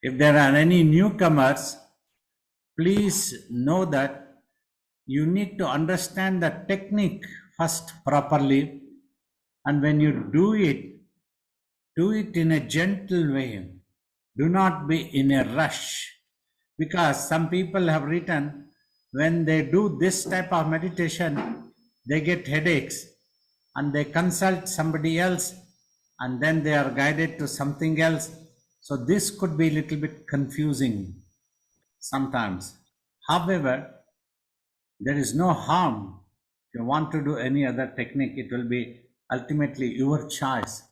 If there are any newcomers, please know that you need to understand the technique first properly, and when you do it in a gentle way. Do not be in a rush, because some people have written when they do this type of meditation, they get headaches and they consult somebody else and then they are guided to something else. So this could be a little bit confusing sometimes. However, there is no harm. If you want to do any other technique, it will be ultimately your choice.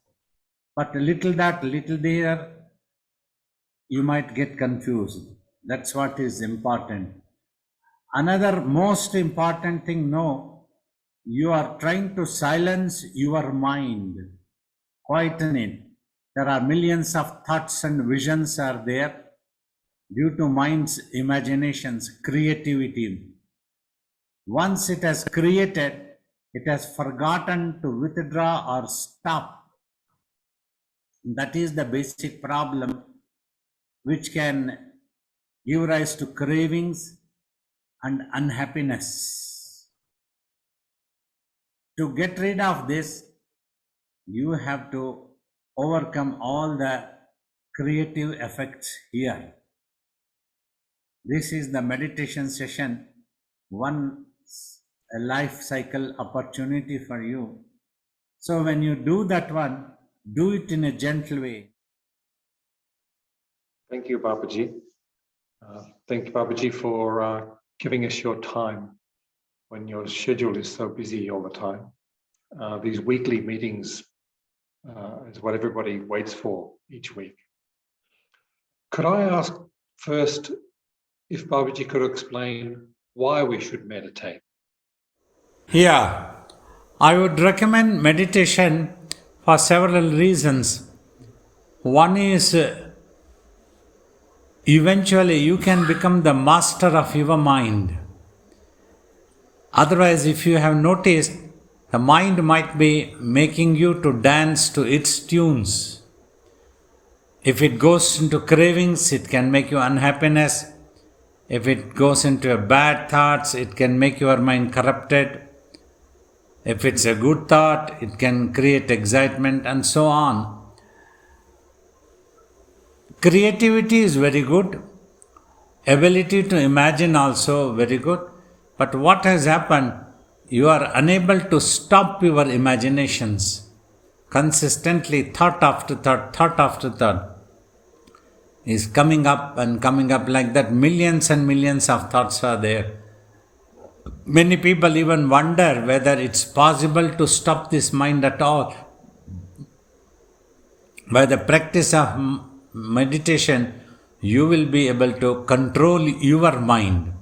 But a little that, little there, you might get confused. That's what is important. Another most important thing, no, you are trying to silence your mind, quieten it. There are millions of thoughts and visions are there due to mind's imaginations, creativity. Once it has created, it has forgotten to withdraw or stop. That is the basic problem which can give rise to cravings and unhappiness. To get rid of this, you have to overcome all the creative effects here. This is the meditation session, one a life cycle opportunity for you. So when you do that one, do it in a gentle way. Thank you, Babaji. Thank you, Babaji, for giving us your time when your schedule is so busy all the time. These weekly meetings is what everybody waits for each week. Could I ask first if Babaji could explain why we should meditate? Yeah, I would recommend meditation for several reasons. One is eventually you can become the master of your mind. Otherwise, if you have noticed, the mind might be making you to dance to its tunes. If it goes into cravings, it can make you unhappiness. If it goes into bad thoughts, it can make your mind corrupted. If it's a good thought, it can create excitement and so on. Creativity is very good. Ability to imagine also very good. But what has happened? You are unable to stop your imaginations. Consistently, thought after thought is coming up and coming up like that. Millions and millions of thoughts are there. Many people even wonder whether it's possible to stop this mind at all. By the practice of meditation, you will be able to control your mind.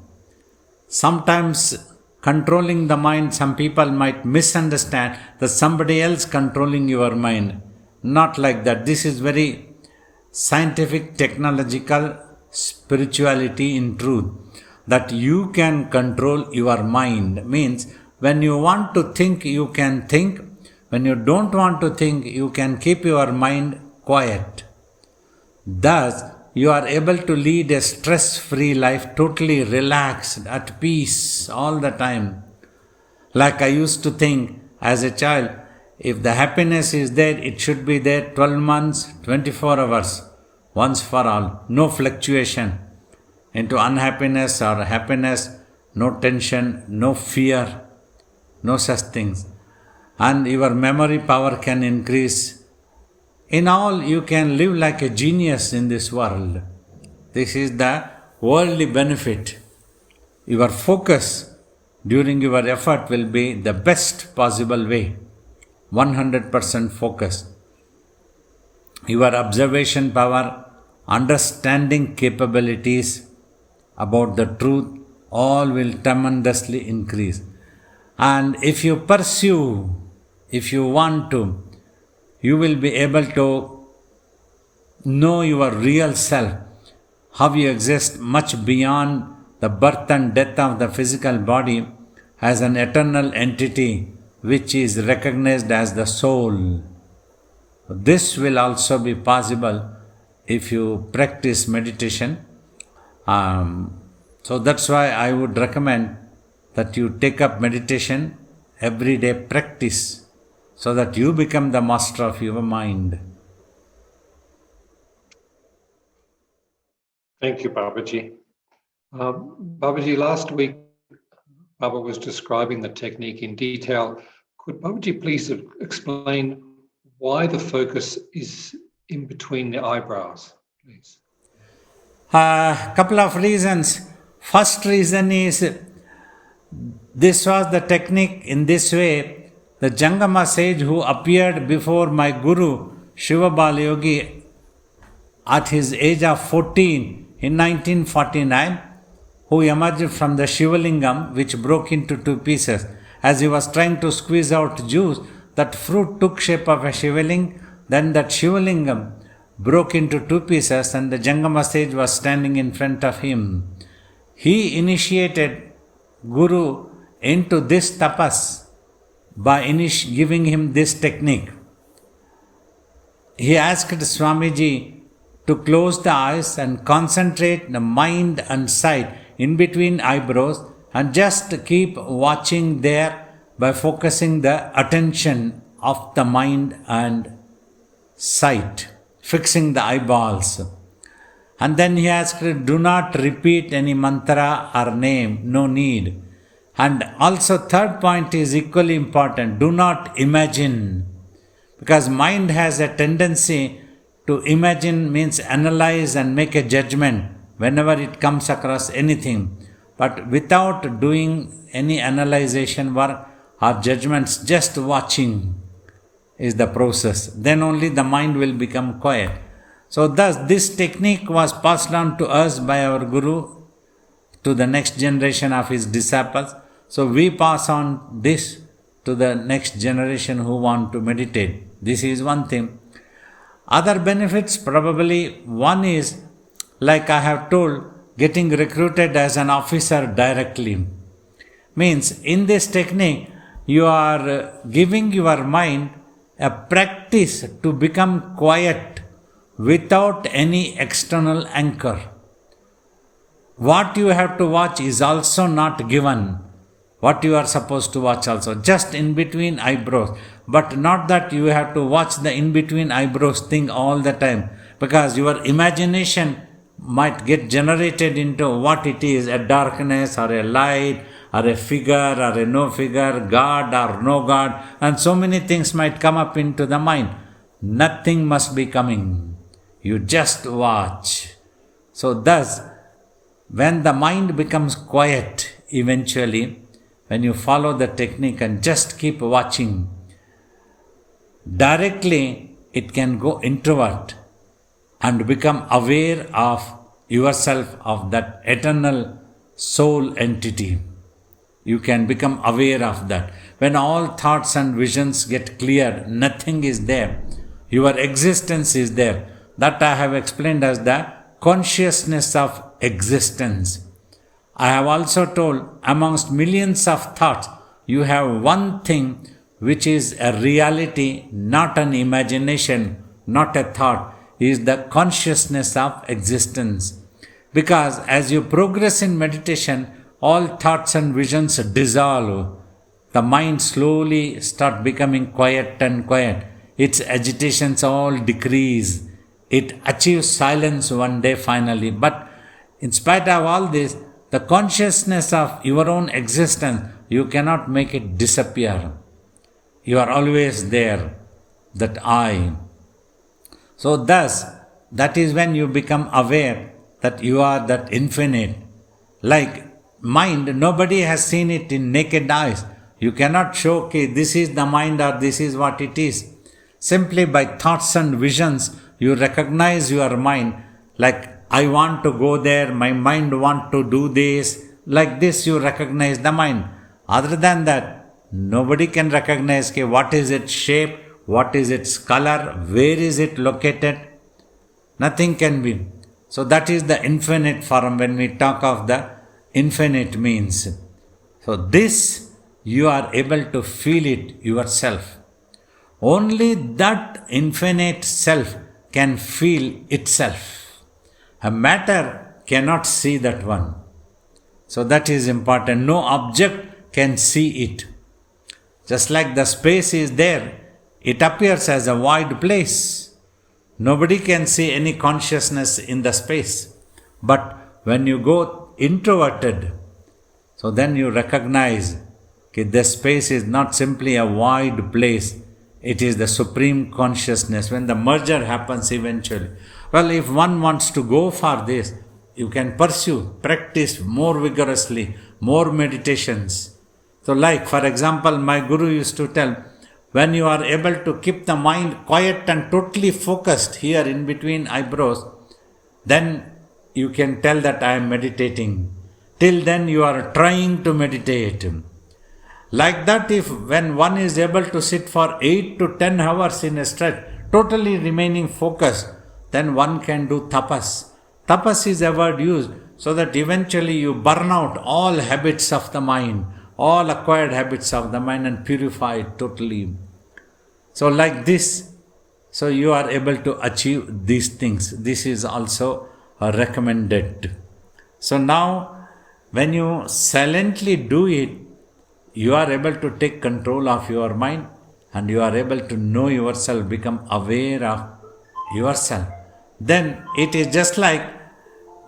Sometimes controlling the mind, some people might misunderstand that somebody else controlling your mind. Not like that. This is very scientific, technological spirituality in truth. That you can control your mind means when you want to think, you can think. When you don't want to think, you can keep your mind quiet. Thus, you are able to lead a stress-free life, totally relaxed, at peace all the time. Like I used to think as a child, if the happiness is there, it should be there 12 months, 24 hours, once for all, no fluctuation into unhappiness or happiness, no tension, no fear, no such things. And your memory power can increase. In all, you can live like a genius in this world. This is the worldly benefit. Your focus during your effort will be the best possible way. 100% focus. Your observation power, understanding capabilities about the truth, all will tremendously increase. And if you pursue, if you want to, you will be able to know your real self, how you exist much beyond the birth and death of the physical body as an eternal entity which is recognized as the soul. This will also be possible if you practice meditation. So that's why I would recommend that you take up meditation, everyday practice, so that you become the master of your mind. Thank you, Babaji. Babaji, last week, Baba was describing the technique in detail. Could Babaji please explain why the focus is in between the eyebrows, please? Couple of reasons. First reason is this was the technique. In this way, the Jangama sage who appeared before my Guru Shiva Bal Yogi at his age of 14 in 1949, who emerged from the Shivalingam which broke into two pieces. As he was trying to squeeze out juice, that fruit took shape of a Shivaling, then that Shivalingam broke into two pieces and the Jangama sage was standing in front of him. He initiated Guru into this tapas by giving him this technique. He asked Swamiji to close the eyes and concentrate the mind and sight in between eyebrows and just keep watching there by focusing the attention of the mind and sight, fixing the eyeballs. And then he asked, do not repeat any mantra or name, no need. And also third point is equally important, do not imagine. Because mind has a tendency to imagine, means analyze and make a judgment whenever it comes across anything. But without doing any analyzation work or judgments, just watching is the process. Then only the mind will become quiet. So thus this technique was passed on to us by our Guru to the next generation of his disciples. So we pass on this to the next generation who want to meditate. This is one thing. Other benefits, probably one is, like I have told, getting recruited as an officer directly. Means in this technique, you are giving your mind a practice to become quiet without any external anchor. What you have to watch is also not given. What you are supposed to watch also, just in between eyebrows. But not that you have to watch the in between eyebrows thing all the time, because your imagination might get generated into what it is, a darkness or a light or a figure or a no figure, God or no God, and so many things might come up into the mind. Nothing must be coming. You just watch. So thus, when the mind becomes quiet eventually, when you follow the technique and just keep watching, directly it can go introvert and become aware of yourself, of that eternal soul entity. You can become aware of that. When all thoughts and visions get clear, nothing is there. Your existence is there. That I have explained as the consciousness of existence. I have also told, amongst millions of thoughts, you have one thing which is a reality, not an imagination, not a thought, is the consciousness of existence. Because as you progress in meditation, all thoughts and visions dissolve. The mind slowly starts becoming quiet and quiet. Its agitations all decrease. It achieves silence one day finally. But in spite of all this, the consciousness of your own existence, you cannot make it disappear. You are always there, that I. So thus, that is when you become aware that you are that infinite. Like mind, nobody has seen it in naked eyes. You cannot show, okay, this is the mind or this is what it is. Simply by thoughts and visions, you recognize your mind. Like, I want to go there, my mind want to do this. Like this, you recognize the mind. Other than that, nobody can recognize, okay, what is its shape, what is its color, where is it located. Nothing can be. So that is the infinite form when we talk of the infinite means. So this, you are able to feel it yourself. Only that infinite self can feel itself. A matter cannot see that one. So that is important. No object can see it. Just like the space is there, it appears as a void place. Nobody can see any consciousness in the space. But when you go introverted, so then you recognize that the space is not simply a void place, it is the supreme consciousness. When the merger happens eventually, well, if one wants to go for this, you can pursue, practice more vigorously, more meditations. So like, for example, my guru used to tell, when you are able to keep the mind quiet and totally focused here in between eyebrows, then you can tell that I am meditating. Till then you are trying to meditate. Like that, if when one is able to sit for 8 to 10 hours in a stretch, totally remaining focused, then one can do tapas. Tapas is a word used so that eventually you burn out all habits of the mind, all acquired habits of the mind, and purify it totally. So like this, so you are able to achieve these things. This is also recommended. So now, when you silently do it, you are able to take control of your mind and you are able to know yourself, become aware of yourself. Then it is just like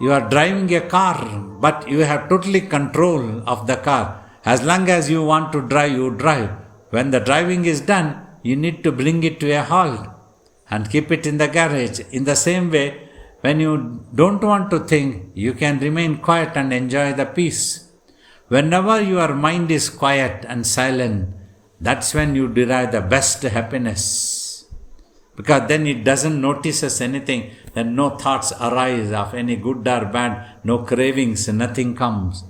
you are driving a car, but you have totally control of the car. As long as you want to drive, you drive. When the driving is done, you need to bring it to a halt and keep it in the garage. In the same way, when you don't want to think, you can remain quiet and enjoy the peace. Whenever your mind is quiet and silent, that's when you derive the best happiness. Because then it doesn't notice anything, then no thoughts arise of any good or bad, no cravings, nothing comes.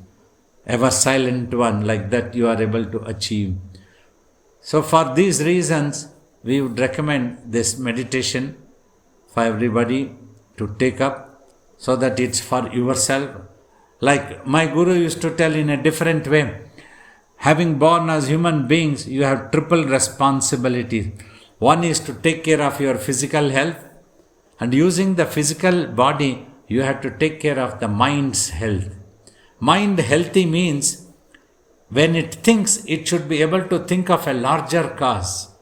Ever silent one, like that you are able to achieve. So for these reasons, we would recommend this meditation for everybody to take up, so that it's for yourself. Like my guru used to tell in a different way, having born as human beings, you have triple responsibilities. One is to take care of your physical health, and using the physical body, you have to take care of the mind's health. Mind healthy means when it thinks, it should be able to think of a larger cause,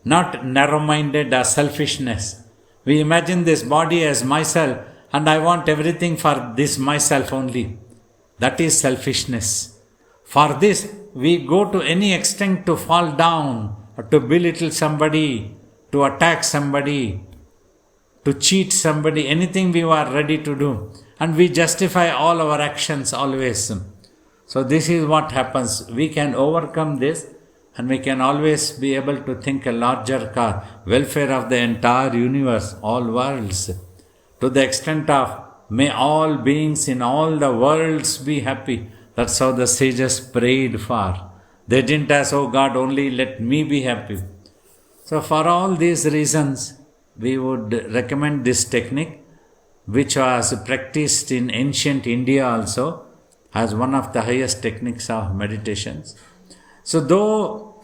not narrow-minded or selfishness. We imagine this body as myself and I want everything for this myself only. That is selfishness. For this, we go to any extent to fall down, or to belittle somebody, to attack somebody, to cheat somebody, anything we are ready to do. And we justify all our actions always. So this is what happens. We can overcome this and we can always be able to think a larger cause, welfare of the entire universe, all worlds. To the extent of, may all beings in all the worlds be happy. That's how the sages prayed for. They didn't ask, oh God, only let me be happy. So for all these reasons, we would recommend this technique, which was practiced in ancient India also, as one of the highest techniques of meditations. So though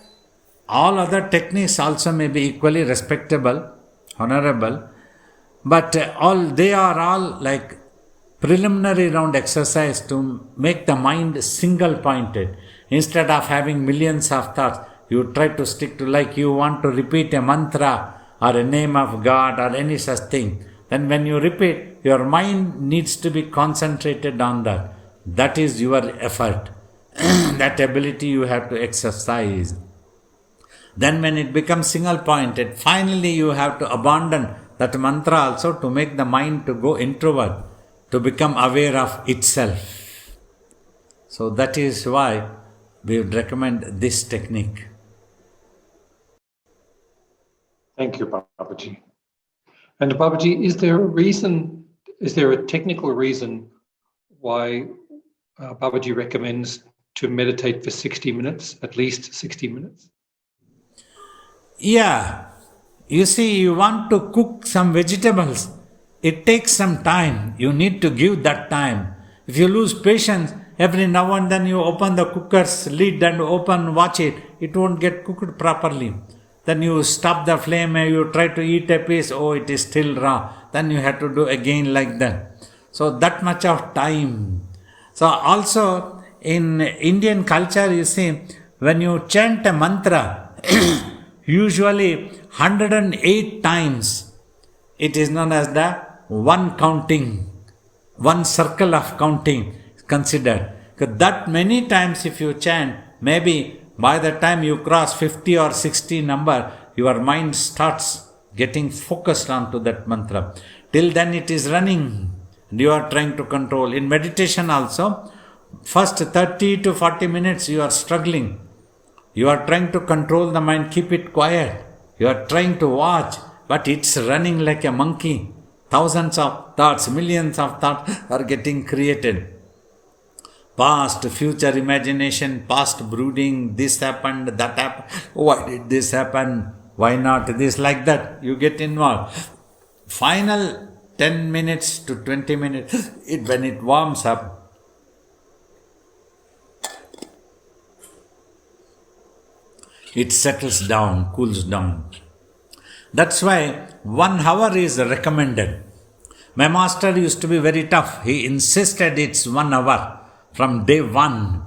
all other techniques also may be equally respectable, honorable, but they are all like preliminary round exercise to make the mind single pointed. Instead of having millions of thoughts, you try to stick to, like you want to repeat a mantra or a name of God or any such thing. Then when you repeat, your mind needs to be concentrated on that. That is your effort. That ability you have to exercise. Then when it becomes single pointed, finally you have to abandon that mantra also to make the mind to go introvert, to become aware of itself. So that is why we would recommend this technique. Thank you, Babaji. And Babaji, is there a technical reason why Babaji recommends to meditate for 60 minutes, at least 60 minutes? Yeah. You see, you want to cook some vegetables. It takes some time. You need to give that time. If you lose patience, every now and then you open the cooker's lid and watch it. It won't get cooked properly. then you stop the flame and you try to eat a piece, oh, it is still raw. Then you have to do again like that. So that much of time. So also in Indian culture, you see, when you chant a mantra, usually 108 times, it is known as the one counting, one circle of counting considered. Because that many times if you chant, maybe by the time you cross 50 or 60 number, your mind starts getting focused onto that mantra. Till then it is running and you are trying to control. In meditation also, first 30 to 40 minutes you are struggling. You are trying to control the mind, keep it quiet. You are trying to watch, but it's running like a monkey. Thousands of thoughts, millions of thoughts are getting created. Past, future imagination, past brooding, this happened, that happened, why did this happen, why not this, like that, you get involved. Final 10 minutes to 20 minutes, when it warms up, it settles down, cools down. That's why 1 hour is recommended. My master used to be very tough. He insisted it's 1 hour. From day one,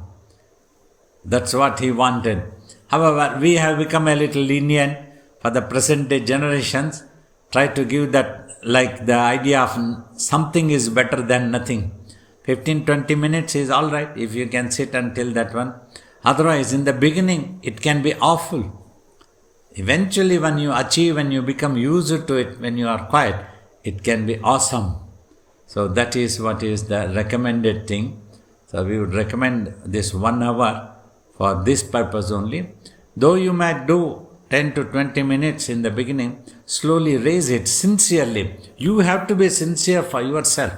that's what he wanted. However, we have become a little lenient for the present day generations. Try to give that, like the idea of something is better than nothing. 15-20 minutes is all right if you can sit until that one. Otherwise, in the beginning, it can be awful. Eventually, when you achieve, when you become used to it, when you are quiet, it can be awesome. So that is what is the recommended thing. So we would recommend this 1 hour for this purpose only. Though you might do 10 to 20 minutes in the beginning, slowly raise it sincerely. You have to be sincere for yourself.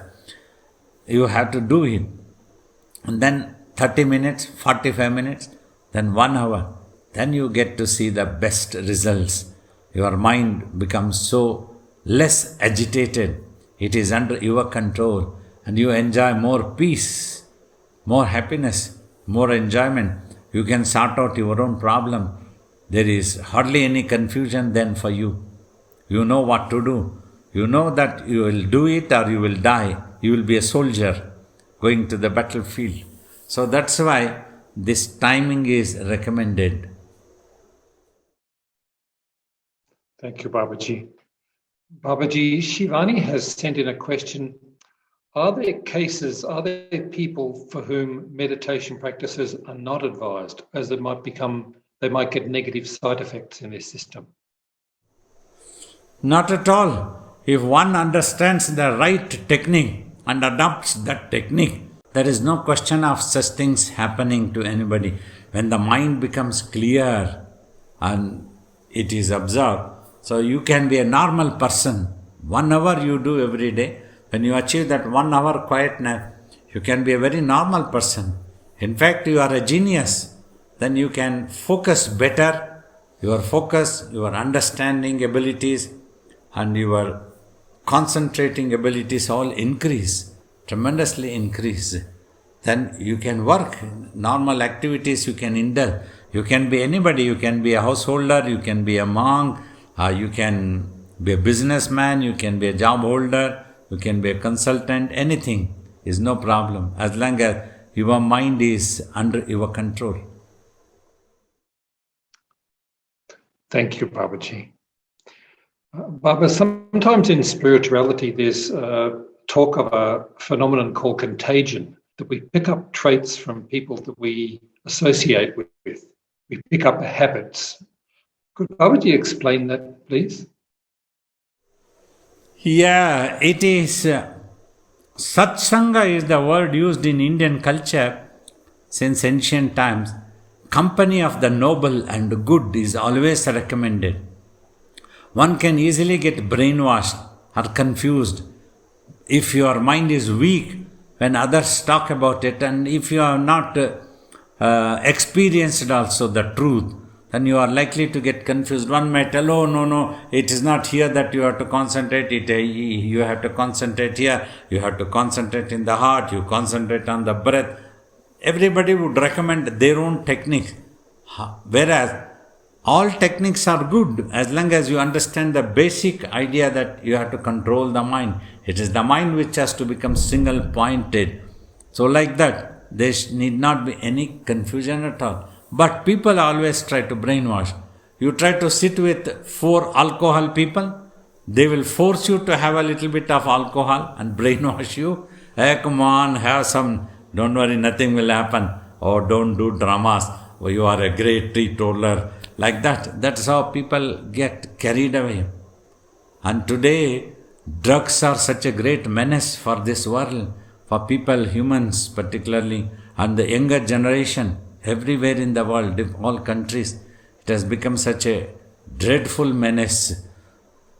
You have to do it. And then 30 minutes, 45 minutes, then 1 hour. Then you get to see the best results. Your mind becomes so less agitated. It is under your control and you enjoy more peace, more happiness, more enjoyment. You can sort out your own problem. There is hardly any confusion then for you. You know what to do. You know that you will do it or you will die. You will be a soldier going to the battlefield. So that's why this timing is recommended. Thank you, Babaji. Babaji, Shivani has sent in a question. Are there people for whom meditation practices are not advised, as they might get negative side effects in their system? Not at all. If one understands the right technique and adopts that technique, there is no question of such things happening to anybody. When the mind becomes clear and it is observed, so you can be a normal person. 1 hour you do every day. When you achieve that 1 hour quietness, you can be a very normal person. In fact, you are a genius. Then you can focus better. Your focus, your understanding abilities and your concentrating abilities all increase, tremendously increase. Then you can work, normal activities you can indulge. You can be anybody, you can be a householder, you can be a monk, you can be a businessman, you can be a job holder, you can be a consultant, anything is no problem as long as your mind is under your control. Thank you, Babaji. Baba, sometimes in spirituality there's talk of a phenomenon called contagion, that we pick up traits from people that we associate with. We pick up habits. Could Babaji explain that, please? Yeah, it is. Satsanga is the word used in Indian culture since ancient times. Company of the noble and good is always recommended. One can easily get brainwashed or confused if your mind is weak when others talk about it, and if you have not experienced also the truth, then you are likely to get confused. One may tell, oh, no, it is not here that you have to concentrate. You have to concentrate here. You have to concentrate in the heart. You concentrate on the breath. Everybody would recommend their own technique. Whereas All techniques are good as long as you understand the basic idea that you have to control the mind. It is the mind which has to become single pointed. So like that, there need not be any confusion at all. But people always try to brainwash. You try to sit with 4 alcohol people, they will force you to have a little bit of alcohol and brainwash you. Hey, come on, have some, don't worry, nothing will happen. Or don't do dramas. Oh, you are a great teetotaler. Like that. That's how people get carried away. And today, drugs are such a great menace for this world, for people, humans particularly, and the younger generation, everywhere in the world, in all countries. It has become such a dreadful menace.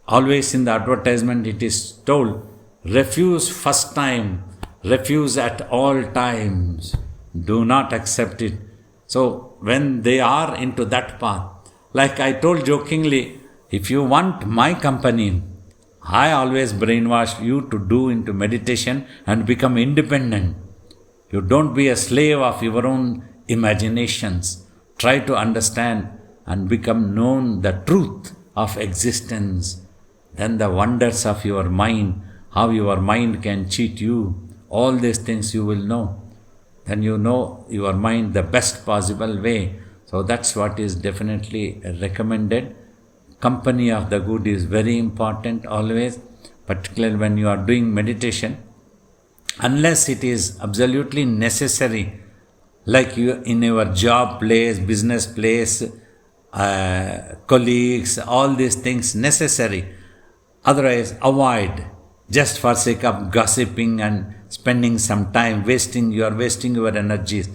Always in the advertisement it is told, refuse first time, refuse at all times, do not accept it. So when they are into that path, like I told jokingly, if you want my company, I always brainwash you to do into meditation and become independent. You don't be a slave of your own imaginations. Try to understand and become known the truth of existence. Then the wonders of your mind, how your mind can cheat you, all these things you will know. Then you know your mind the best possible way. So that's what is definitely recommended. Company of the good is very important always, particularly when you are doing meditation. Unless it is absolutely necessary, like you in your job place, business place, colleagues, all these things necessary. Otherwise, avoid, just for sake of gossiping and spending some time, you are wasting your energies.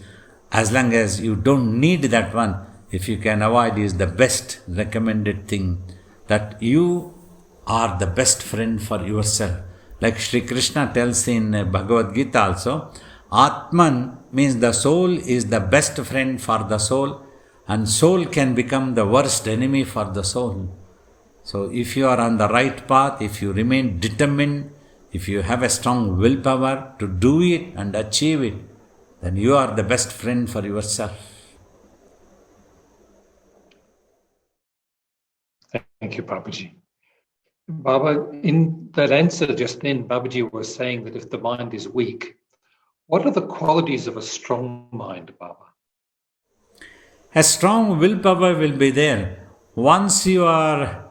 As long as you don't need that one, if you can avoid, is the best recommended thing. That you are the best friend for yourself. Like Sri Krishna tells in Bhagavad Gita also, Atman means the soul is the best friend for the soul, and soul can become the worst enemy for the soul. So if you are on the right path, if you remain determined, if you have a strong willpower to do it and achieve it, then you are the best friend for yourself. Thank you, Babaji. Baba, in that answer just then, Babaji was saying that if the mind is weak, what are the qualities of a strong mind, Baba? A strong willpower will be there. Once you are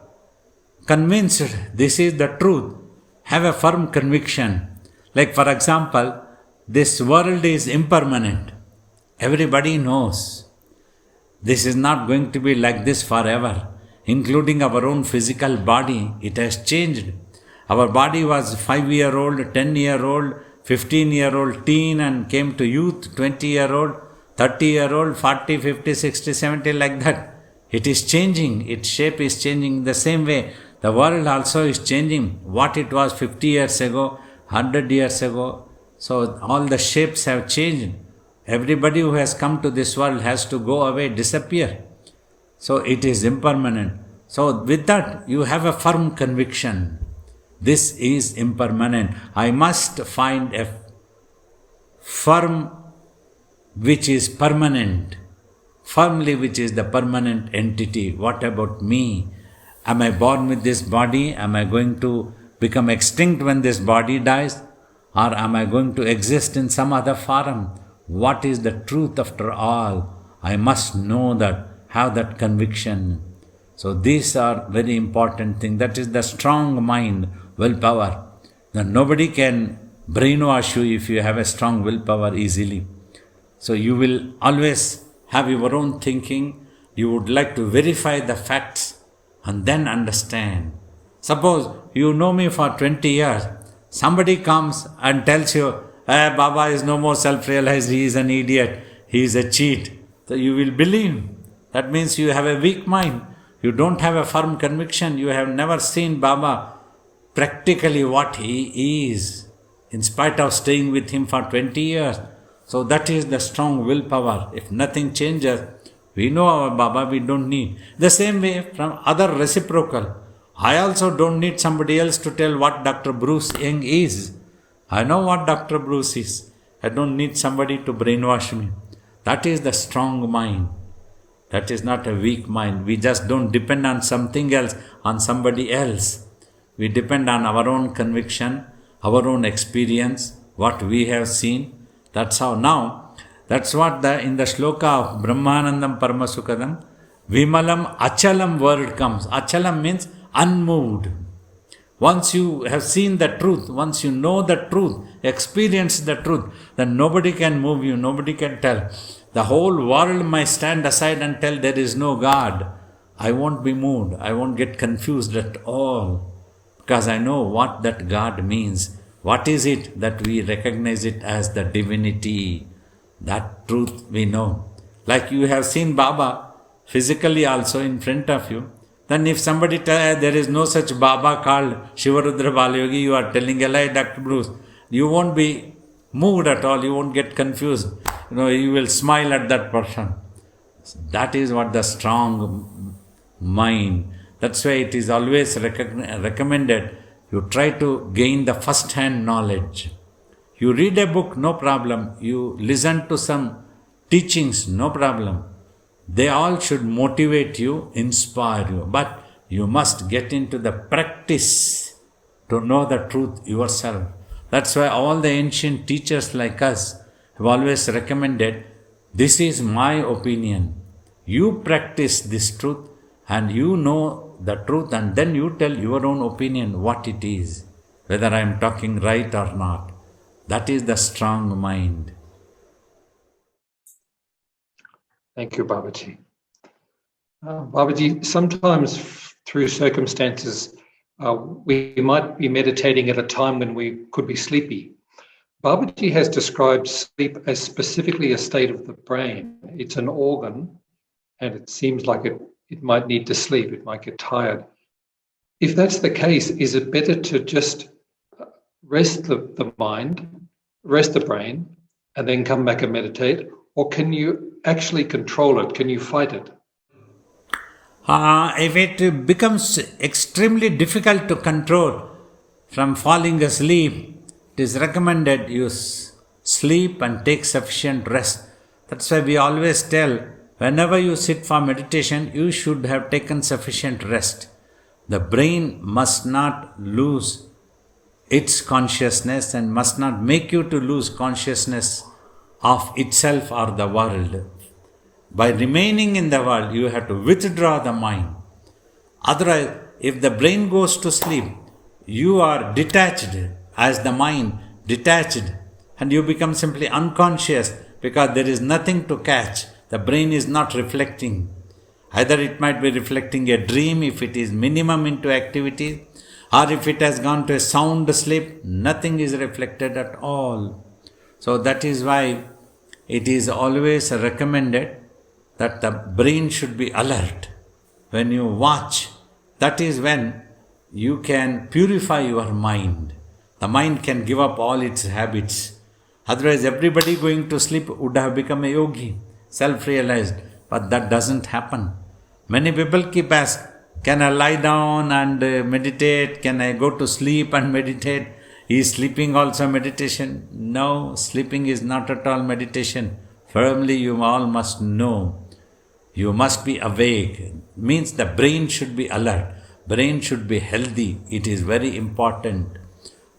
convinced this is the truth, have a firm conviction. Like for example, this world is impermanent. Everybody knows. This is not going to be like this forever. Including our own physical body, it has changed. Our body was 5-year-old, 10-year-old, 15-year-old teen and came to youth, 20-year-old, 30-year-old, 40, 50, 60, 70, like that. It is changing. Its shape is changing. The same way, the world also is changing. What it was 50 years ago, 100 years ago. So all the shapes have changed. Everybody who has come to this world has to go away, disappear. So it is impermanent. So with that, you have a firm conviction. This is impermanent. I must find a firm which is permanent. Firmly which is the permanent entity. What about me? Am I born with this body? Am I going to become extinct when this body dies? Or am I going to exist in some other form? What is the truth after all? I must know that. Have that conviction. So these are very important things. That is the strong mind, willpower. Now nobody can brainwash you if you have a strong willpower easily. So you will always have your own thinking. You would like to verify the facts and then understand. Suppose you know me for 20 years. Somebody comes and tells you, Baba is no more self-realized, he is an idiot, he is a cheat. So you will believe. That means you have a weak mind. You don't have a firm conviction. You have never seen Baba practically what he is, in spite of staying with him for 20 years. So that is the strong willpower. If nothing changes, we know our Baba, we don't need. The same way from other reciprocal. I also don't need somebody else to tell what Dr. Bruce Young is. I know what Dr. Bruce is. I don't need somebody to brainwash me. That is the strong mind. That is not a weak mind. We just don't depend on something else, on somebody else. We depend on our own conviction, our own experience, what we have seen. That's how now, that's what in the shloka of Brahmanandam Paramasukadam, Vimalam Achalam word comes. Achalam means unmoved. Once you have seen the truth, once you know the truth, experience the truth, then nobody can move you, nobody can tell. The whole world might stand aside and tell there is no God. I won't be moved. I won't get confused at all. Because I know what that God means. What is it that we recognize it as the divinity? That truth we know. Like you have seen Baba physically also in front of you. Then if somebody tells there is no such Baba called Shivarudra Balayogi, you are telling a lie, Dr. Bruce. You won't be moved at all. You won't get confused. You will smile at that person. That is what the strong mind. That's why it is always recommended you try to gain the first-hand knowledge. You read a book, no problem. You listen to some teachings, no problem. They all should motivate you, inspire you. But you must get into the practice to know the truth yourself. That's why all the ancient teachers like us have always recommended, this is my opinion. You practice this truth and you know the truth, and then you tell your own opinion what it is, whether I am talking right or not. That is the strong mind. Thank you, Babaji. Babaji, sometimes through circumstances, we might be meditating at a time when we could be sleepy. Babaji has described sleep as specifically a state of the brain. It's an organ, and it seems like it might need to sleep, it might get tired. If that's the case, is it better to just rest the mind, rest the brain, and then come back and meditate? Or can you actually control it? Can you fight it? If it becomes extremely difficult to control from falling asleep, it is recommended you sleep and take sufficient rest. That's why we always tell, whenever you sit for meditation, you should have taken sufficient rest. The brain must not lose its consciousness and must not make you to lose consciousness of itself or the world. By remaining in the world, you have to withdraw the mind. Otherwise, if the brain goes to sleep, you are detached as the mind, detached, and you become simply unconscious because there is nothing to catch. The brain is not reflecting. Either it might be reflecting a dream if it is minimum into activity, or if it has gone to a sound sleep, nothing is reflected at all. So that is why it is always recommended that the brain should be alert. When you watch, that is when you can purify your mind. The mind can give up all its habits. Otherwise, everybody going to sleep would have become a yogi, self-realized. But that doesn't happen. Many people keep asking, can I lie down and meditate? Can I go to sleep and meditate? Is sleeping also meditation? No, sleeping is not at all meditation. Firmly you all must know. You must be awake. Means the brain should be alert. Brain should be healthy. It is very important.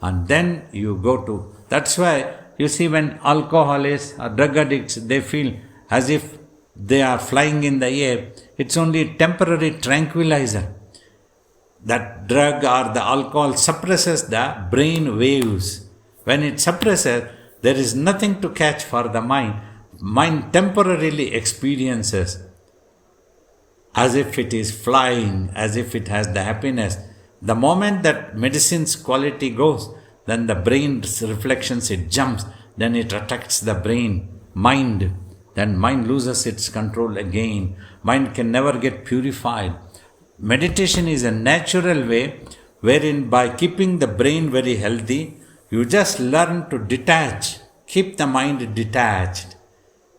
And then you go to... That's why you see when alcoholics or drug addicts, they feel as if they are flying in the air. It's only a temporary tranquilizer. That drug or the alcohol suppresses the brain waves. When it suppresses, there is nothing to catch for the mind. Mind temporarily experiences as if it is flying, as if it has the happiness. The moment that medicine's quality goes, then the brain's reflections, it jumps, then it attacks the brain, mind. Then mind loses its control again. Mind can never get purified. Meditation is a natural way wherein by keeping the brain very healthy, you just learn to detach, keep the mind detached.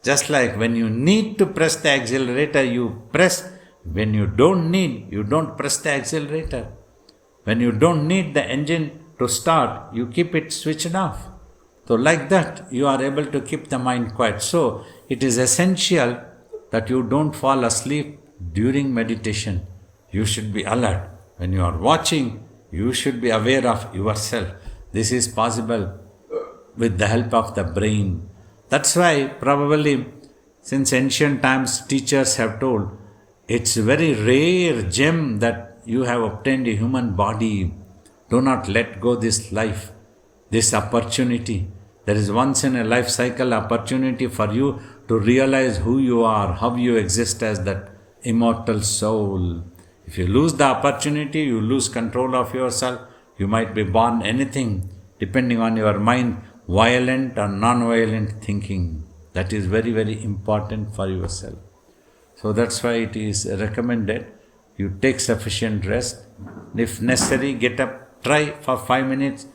Just like when you need to press the accelerator, you press. When you don't need, you don't press the accelerator. When you don't need the engine to start, you keep it switched off. So like that, you are able to keep the mind quiet. So it is essential that you don't fall asleep during meditation. You should be alert. When you are watching, you should be aware of yourself. This is possible with the help of the brain. That's why probably since ancient times teachers have told, it's a very rare gem that you have obtained a human body. Do not let go this life, this opportunity. There is once in a life cycle opportunity for you to realize who you are, how you exist as that immortal soul. If you lose the opportunity, you lose control of yourself. You might be born anything depending on your mind, violent or non-violent thinking. That is very, very important for yourself. So that's why it is recommended you take sufficient rest. If necessary, get up, try for 5 minutes,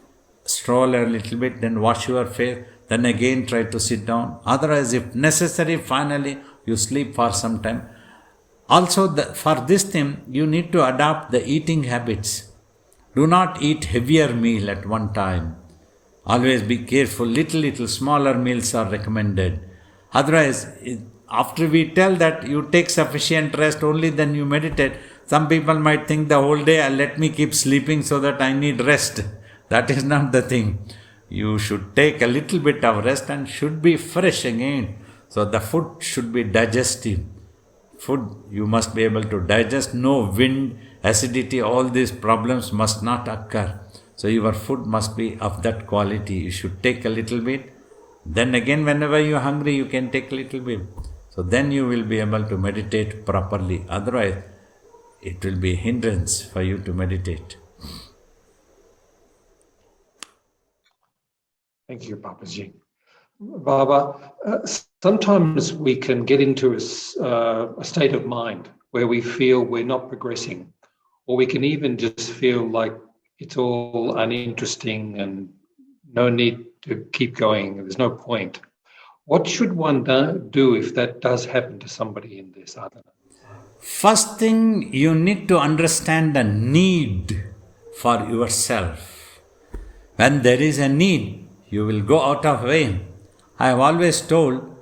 stroll a little bit, then wash your face, then again try to sit down. Otherwise, if necessary, finally you sleep for some time. Also, for this thing, you need to adopt the eating habits. Do not eat heavier meal at one time. Always be careful. Little smaller meals are recommended. Otherwise, after we tell that you take sufficient rest, only then you meditate. Some people might think the whole day, let me keep sleeping so that I need rest. That is not the thing. You should take a little bit of rest and should be fresh again. So the food should be digestive. Food you must be able to digest. No wind, acidity, all these problems must not occur. So your food must be of that quality. You should take a little bit. Then again, whenever you are hungry, you can take a little bit. So then you will be able to meditate properly. Otherwise, it will be a hindrance for you to meditate. Thank you, Papaji. Baba, sometimes we can get into a state of mind where we feel we're not progressing, or we can even just feel like it's all uninteresting and no need to keep going. There's no point. What should one do if that does happen to somebody in this sadhana? First thing, you need to understand the need for yourself. When there is a need, you will go out of way. I have always told,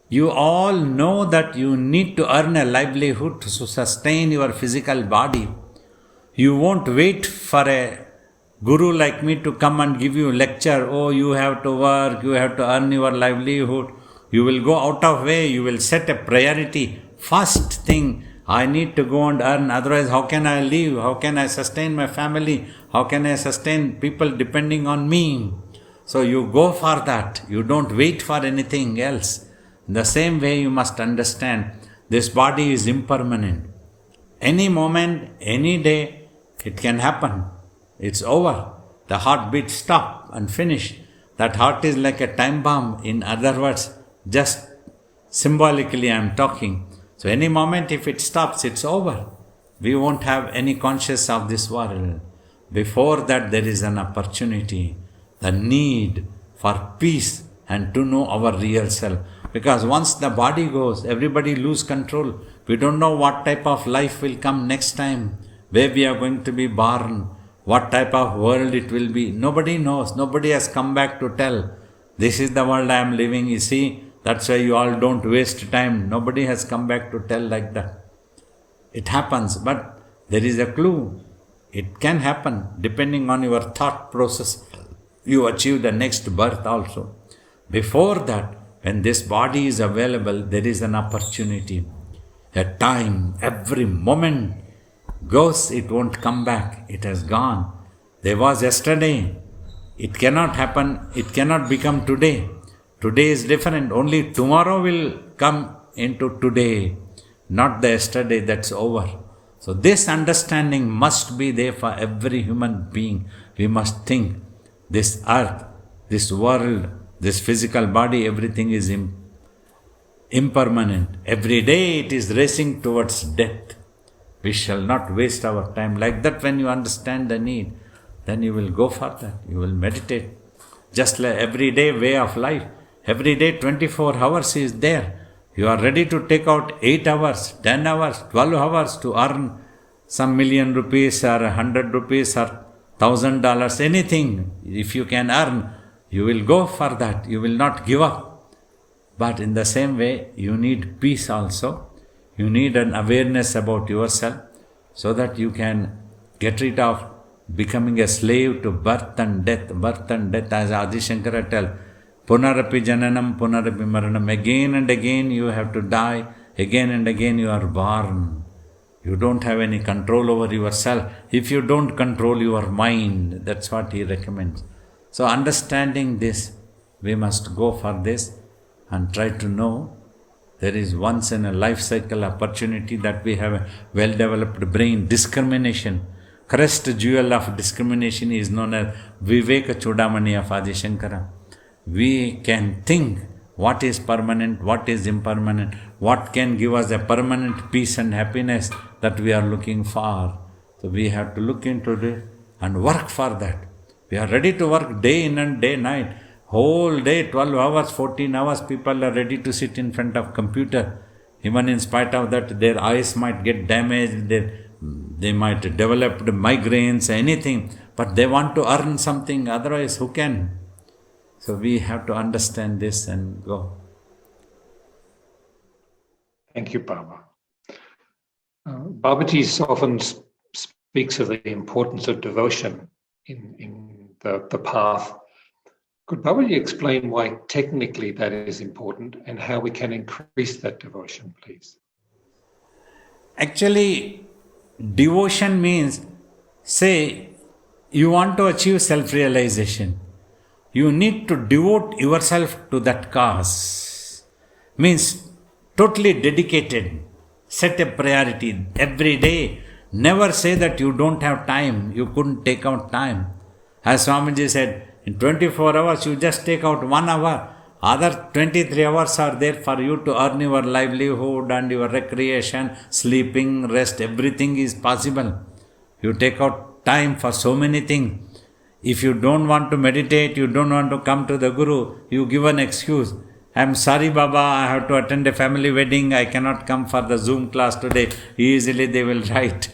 you all know that you need to earn a livelihood to sustain your physical body. You won't wait for a guru like me to come and give you lecture. Oh, you have to work, you have to earn your livelihood. You will go out of way, you will set a priority. First thing, I need to go and earn, otherwise how can I live? How can I sustain my family? How can I sustain people depending on me? So you go for that. You don't wait for anything else. In the same way, you must understand this body is impermanent. Any moment, any day, it can happen. It's over. The heartbeat stop and finish. That heart is like a time bomb. In other words, just symbolically I am talking. So any moment if it stops, it's over. We won't have any conscious of this world. Before that, there is an opportunity. The need for peace and to know our real self. Because once the body goes, everybody lose control. We don't know what type of life will come next time, where we are going to be born, what type of world it will be. Nobody knows. Nobody has come back to tell. This is the world I am living. You see, that's why you all don't waste time. Nobody has come back to tell like that. It happens, but there is a clue. It can happen depending on your thought process. You achieve the next birth also. Before that, when this body is available, there is an opportunity. A time, every moment goes, it won't come back. It has gone. There was yesterday. It cannot happen. It cannot become today. Today is different. Only tomorrow will come into today. Not the yesterday that's over. So this understanding must be there for every human being. We must think. This earth, this world, this physical body, everything is impermanent. Every day it is racing towards death. We shall not waste our time. Like that, when you understand the need, then you will go for that. You will meditate. Just like everyday way of life. Every day 24 hours is there. You are ready to take out 8 hours, 10 hours, 12 hours to earn some million rupees or 100 rupees or $1,000, anything. If you can earn, you will go for that. You will not give up. But in the same way, you need peace also. You need an awareness about yourself so that you can get rid of becoming a slave to birth and death, as Adi Shankara tells. Punarapi jananam, punarapi maranam. Again and again you have to die, again and again you are born. You don't have any control over yourself. If you don't control your mind, that's what he recommends. So understanding this, we must go for this and try to know there is once in a life cycle opportunity that we have a well-developed brain. Discrimination, crest jewel of discrimination is known as Viveka Chudamani of Adi Shankara. We can think what is permanent, what is impermanent, what can give us a permanent peace and happiness that we are looking for. So we have to look into this and work for that. We are ready to work day in and day night. Whole day, 12 hours, 14 hours, people are ready to sit in front of computer. Even in spite of that, their eyes might get damaged, they might develop migraines, anything. But they want to earn something, otherwise who can? So we have to understand this and go. Thank you, Baba. Babaji often speaks of the importance of devotion in the path. Could Babaji explain why technically that is important and how we can increase that devotion, please? Actually, devotion means, say, you want to achieve self-realization. You need to devote yourself to that cause. Means totally dedicated. Set a priority every day. Never say that you don't have time. You couldn't take out time. As Swamiji said, in 24 hours you just take out 1 hour. Other 23 hours are there for you to earn your livelihood and your recreation, sleeping, rest, everything is possible. You take out time for so many things. If you don't want to meditate, you don't want to come to the Guru, you give an excuse. I am sorry Baba, I have to attend a family wedding, I cannot come for the Zoom class today. Easily they will write.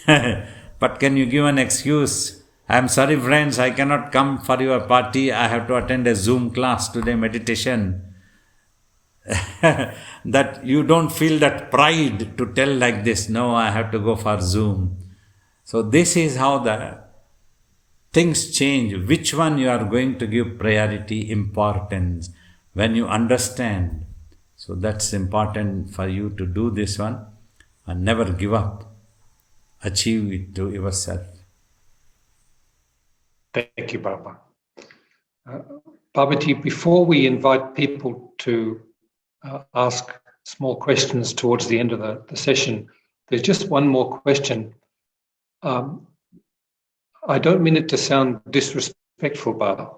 But can you give an excuse? I am sorry friends, I cannot come for your party, I have to attend a Zoom class today, meditation. That you don't feel that pride to tell like this, no, I have to go for Zoom. So this is how the things change. Which one you are going to give priority, importance, when you understand. So that's important for you to do this one and never give up. Achieve it to yourself. Thank you, Baba. Babaji, before we invite people to ask small questions towards the end of the session, there's just one more question. I don't mean it to sound disrespectful, Baba,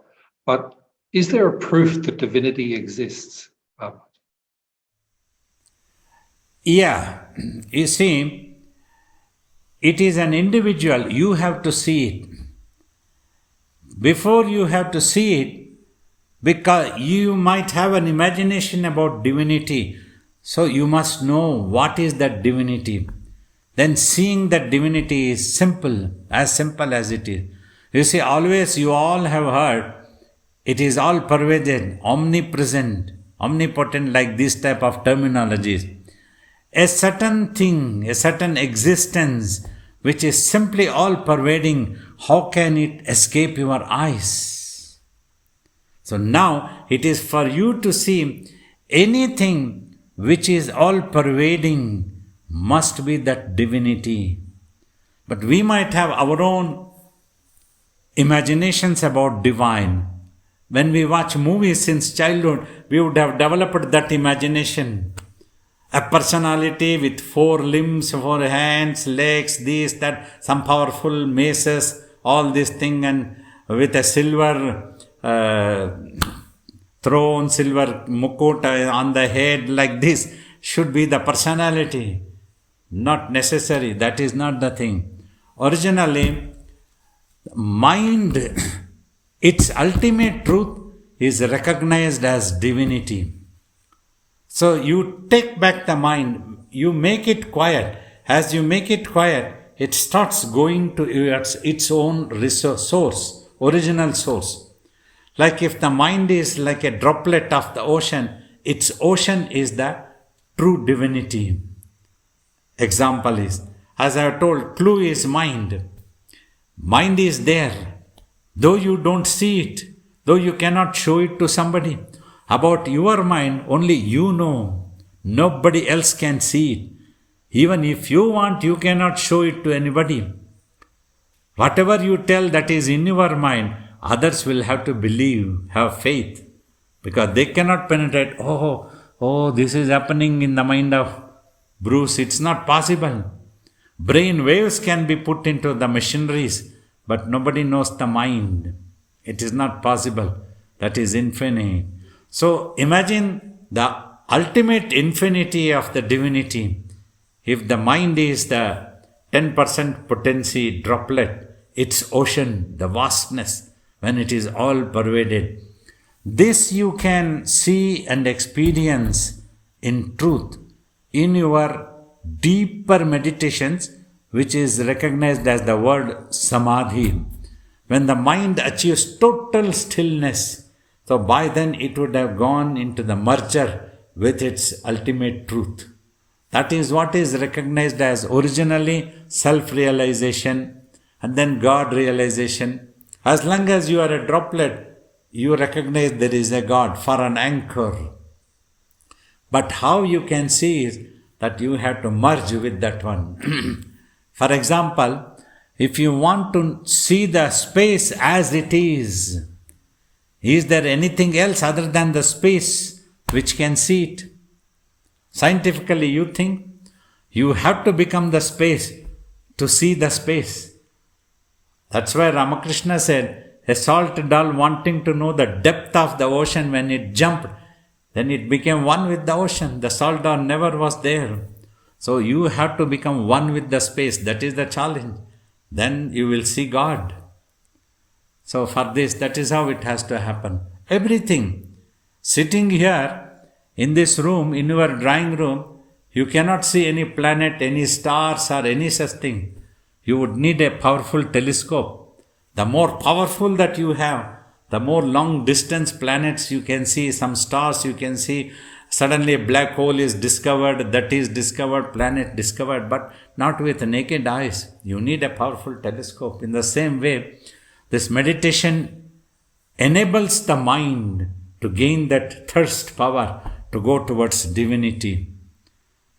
but is there a proof that divinity exists, Baba? Yeah, you see, it is an individual, you have to see it. Before you have to see it, because you might have an imagination about divinity, so you must know what is that divinity. Then seeing that divinity is simple as it is. You see, always you all have heard, it is all pervaded, omnipresent, omnipotent, like this type of terminologies. A certain thing, a certain existence, which is simply all pervading, how can it escape your eyes? So now it is for you to see anything which is all pervading must be that divinity. But we might have our own imaginations about divine. When we watch movies since childhood, we would have developed that imagination. A personality with 4 limbs, 4 hands, legs, this, that, some powerful maces, all this thing, and with a silver throne, silver mukut on the head, like this, should be the personality. Not necessary, that is not the thing. Originally, mind, its ultimate truth is recognized as divinity. So you take back the mind, you make it quiet. As you make it quiet, it starts going to its own source, original source. Like if the mind is like a droplet of the ocean, its ocean is the true divinity. example is, as I have told, clue is mind. Mind is there. Though you don't see it, though you cannot show it to somebody, about your mind only you know. Nobody else can see it. Even if you want, you cannot show it to anybody. Whatever you tell that is in your mind, others will have to believe, have faith, because they cannot penetrate, oh, this is happening in the mind of Bruce. It's not possible. Brain waves can be put into the machineries, but nobody knows the mind. It is not possible. That is infinite. So imagine the ultimate infinity of the divinity. If the mind is the 10% potency droplet, its ocean, the vastness, when it is all pervaded, this you can see and experience in truth in your deeper meditations, which is recognized as the word samadhi. When the mind achieves total stillness, so by then it would have gone into the merger with its ultimate truth. That is what is recognized as originally self-realization and then God realization. As long as you are a droplet, you recognize there is a God for an anchor. But how you can see is that you have to merge with that one. For example, if you want to see the space as it is there anything else other than the space which can see it? Scientifically, you think you have to become the space to see the space. That's why Ramakrishna said, a salt doll wanting to know the depth of the ocean, when it jumped, then it became one with the ocean. The salt doll never was there. So you have to become one with the space. That is the challenge. Then you will see God. So for this, that is how it has to happen. Everything. Sitting here in this room, in your drawing room, you cannot see any planet, any stars or any such thing. You would need a powerful telescope. The more powerful that you have, the more long distance planets you can see, some stars you can see. Suddenly a black hole is discovered, that is discovered, planet discovered, but not with naked eyes. You need a powerful telescope. In the same way, this meditation enables the mind to gain that thirst power to go towards divinity.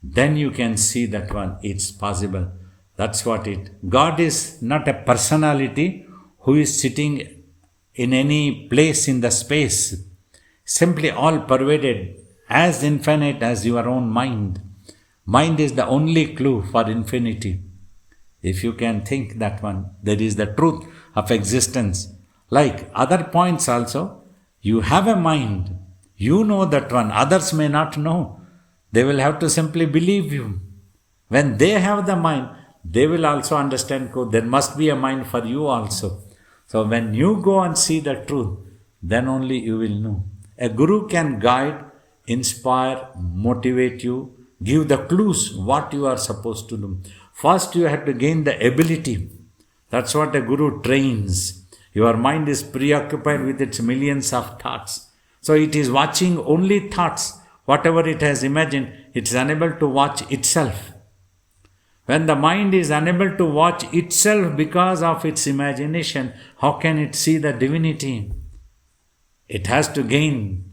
Then you can see that one, it's possible. That's what it. God is not a personality who is sitting in any place in the space, simply all pervaded, as infinite as your own mind. Mind is the only clue for infinity. If you can think that one, there is the truth of existence. Like other points also, you have a mind. You know that one. Others may not know. They will have to simply believe you. When they have the mind, they will also understand, there must be a mind for you also. So when you go and see the truth, then only you will know. A guru can guide, inspire, motivate you, give the clues what you are supposed to do. First you have to gain the ability. That's what a guru trains. Your mind is preoccupied with its millions of thoughts. So it is watching only thoughts. Whatever it has imagined, it is unable to watch itself. When the mind is unable to watch itself because of its imagination, how can it see the divinity? It has to gain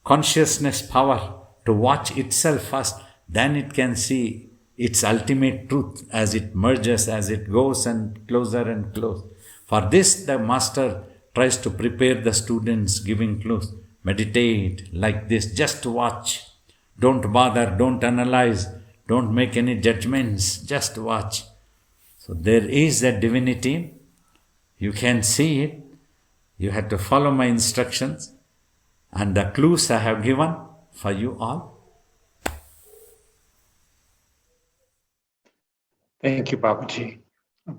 consciousness power to watch itself first. Then it can see its ultimate truth as it merges, as it goes and closer. For this, the master tries to prepare the students, giving clues. Meditate like this, just watch. Don't bother, don't analyze, don't make any judgments, just watch. So there is a divinity. You can see it. You have to follow my instructions and the clues I have given for you all. Thank you, Babaji.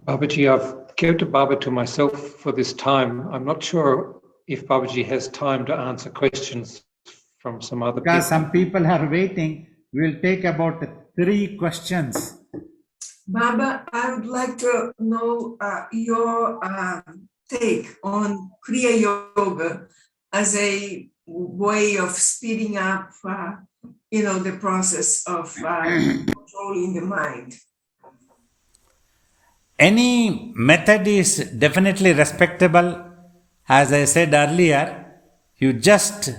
Babaji, I've kept Baba to myself for this time. I'm not sure if Babaji has time to answer questions from some other people. Because some people are waiting, we'll take about 3 questions. Baba, I would like to know your take on Kriya Yoga as a way of speeding up, the process of controlling the mind? Any method is definitely respectable. As I said earlier, you just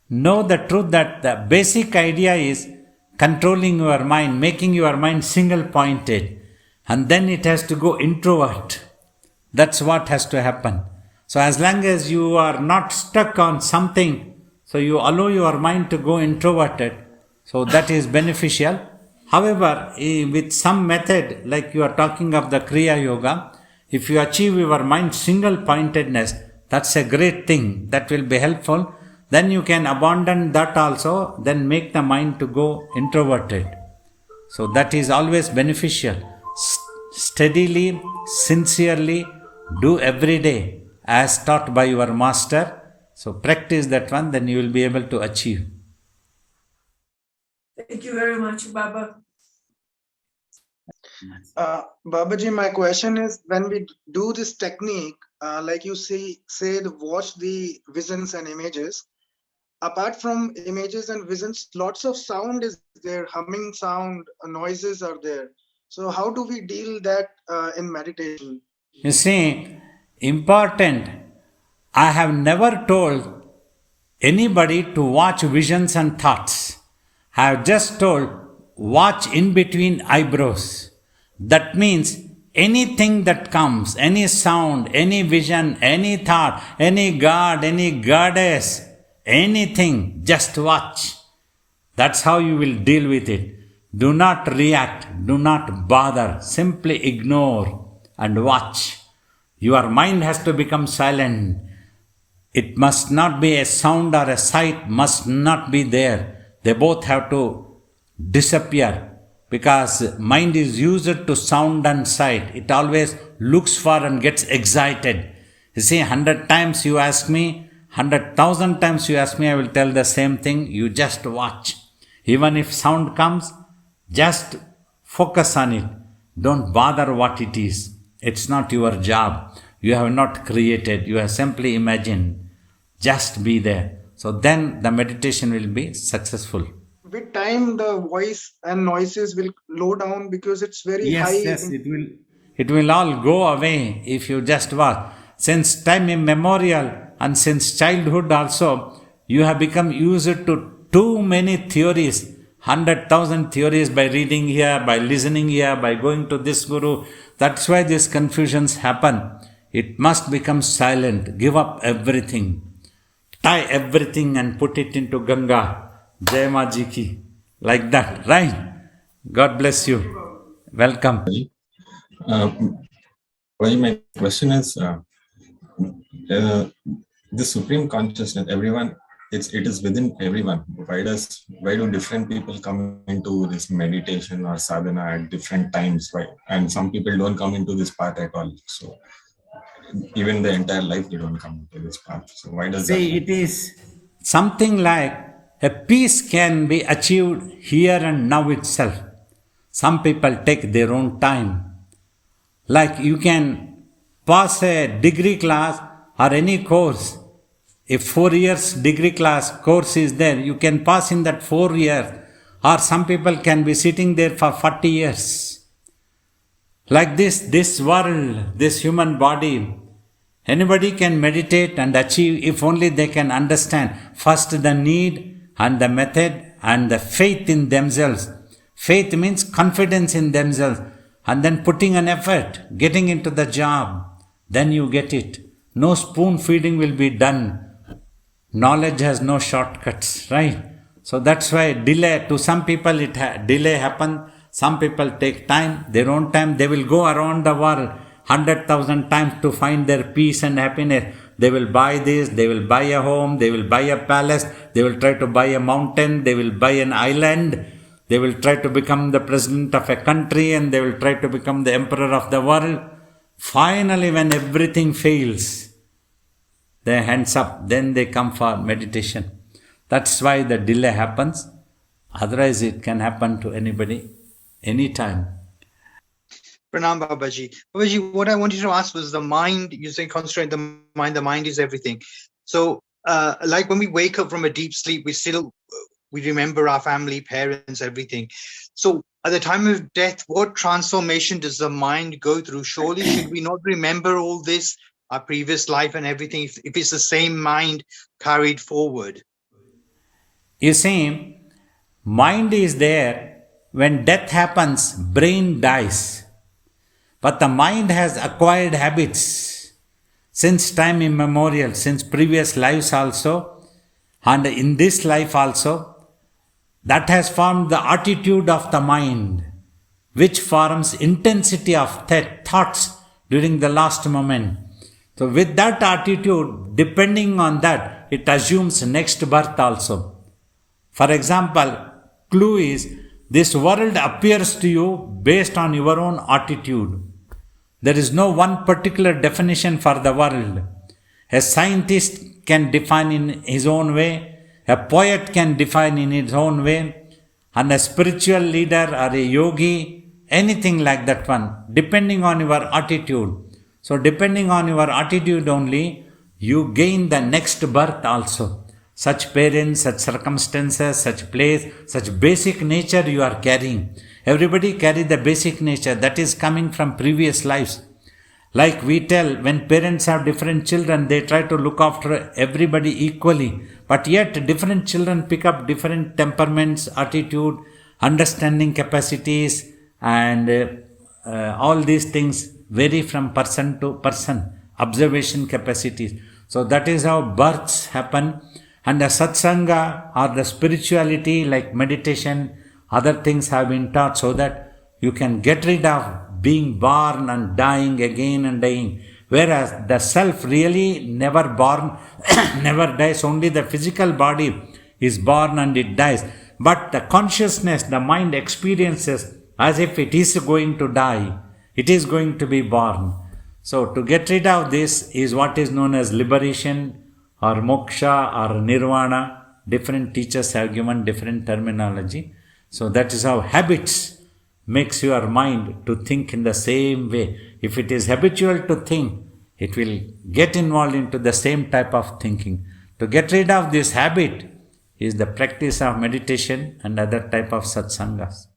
know the truth that the basic idea is controlling your mind, making your mind single pointed, and then it has to go introvert. That's what has to happen. So as long as you are not stuck on something, so you allow your mind to go introverted, so that is beneficial. However, with some method, like you are talking of the Kriya Yoga, if you achieve your mind single pointedness, that's a great thing. That will be helpful. Then you can abandon that also, then make the mind to go introverted. So that is always beneficial. Steadily, sincerely, do every day as taught by your master. So practice that one, then you will be able to achieve. Thank you very much, Baba. Babaji, my question is, when we do this technique, like you said, watch the visions and images. Apart from images and visions, lots of sound is there, humming sound, noises are there. So how do we deal that in meditation? You see, important, I have never told anybody to watch visions and thoughts. I have just told watch in between eyebrows. That means anything that comes, any sound, any vision, any thought, any god, any goddess, anything, just watch. That's how you will deal with it. Do not react, do not bother, simply ignore and watch. Your mind has to become silent. It must not be a sound or a sight, must not be there. They both have to disappear. Because mind is used to sound and sight. It always looks for and gets excited. You see, 100 times you ask me, 100,000 times you ask me, I will tell the same thing. You just watch. Even if sound comes, just focus on it. Don't bother what it is. It's not your job. You have not created. You have simply imagined. Just be there. So then the meditation will be successful. With time, the voice and noises will low down because it's very high. Yes, it will all go away if you just watch. Since time immemorial and since childhood also, you have become used to too many theories, 100,000 theories by reading here, by listening here, by going to this guru. That's why these confusions happen. It must become silent. Give up everything. Tie everything and put it into Ganga. Jai Ma Ji Ki. Like that, right? God bless you. Welcome. My question is, the supreme consciousness, everyone, it is within everyone. Why do different people come into this meditation or sadhana at different times? Why? And some people don't come into this path at all. So even the entire life they don't come into this path. So why does that? See, it is something like a peace can be achieved here and now itself. Some people take their own time. Like you can pass a degree class or any course. If 4 years degree class course is there, you can pass in that 4 years. Or some people can be sitting there for 40 years. Like this world, this human body, anybody can meditate and achieve if only they can understand first the need and the method and the faith in themselves. Faith means confidence in themselves and then putting an effort, getting into the job. Then you get it. No spoon feeding will be done. Knowledge has no shortcuts, right? So that's why delay, to some people delay happen. Some people take time, their own time. They will go around the world 100,000 times to find their peace and happiness. They will buy this, they will buy a home, they will buy a palace, they will try to buy a mountain, they will buy an island, they will try to become the president of a country and they will try to become the emperor of the world. Finally, when everything fails, their hands up, then they come for meditation. That's why the delay happens. Otherwise, it can happen to anybody, anytime. Pranam Babaji. Babaji, what I wanted to ask was the mind, you say concentrate the mind is everything. So like when we wake up from a deep sleep, we still we remember our family, parents, everything. So at the time of death, what transformation does the mind go through? Surely should we not remember all this, our previous life and everything, if it's the same mind carried forward? You see, mind is there. When death happens, brain dies. But the mind has acquired habits since time immemorial, since previous lives also, and in this life also. That has formed the attitude of the mind, which forms intensity of thoughts during the last moment. So with that attitude, depending on that, it assumes next birth also. For example, clue is this world appears to you based on your own attitude. There is no one particular definition for the world. A scientist can define in his own way, a poet can define in his own way, and a spiritual leader or a yogi, anything like that one, depending on your attitude. So depending on your attitude only, you gain the next birth also. Such parents, such circumstances, such place, such basic nature you are carrying. Everybody carry the basic nature that is coming from previous lives. Like we tell, when parents have different children, they try to look after everybody equally. But yet different children pick up different temperaments, attitude, understanding capacities, and all these things vary from person to person, observation capacities. So that is how births happen. And the satsanga or the spirituality like meditation, other things have been taught so that you can get rid of being born and dying again and dying. Whereas the self really never born, never dies. Only the physical body is born and it dies. But the consciousness, the mind experiences as if it is going to die. It is going to be born. So to get rid of this is what is known as liberation or moksha or nirvana. Different teachers have given different terminology. So that is how habits makes your mind to think in the same way. If it is habitual to think, it will get involved into the same type of thinking. To get rid of this habit is the practice of meditation and other type of satsangas.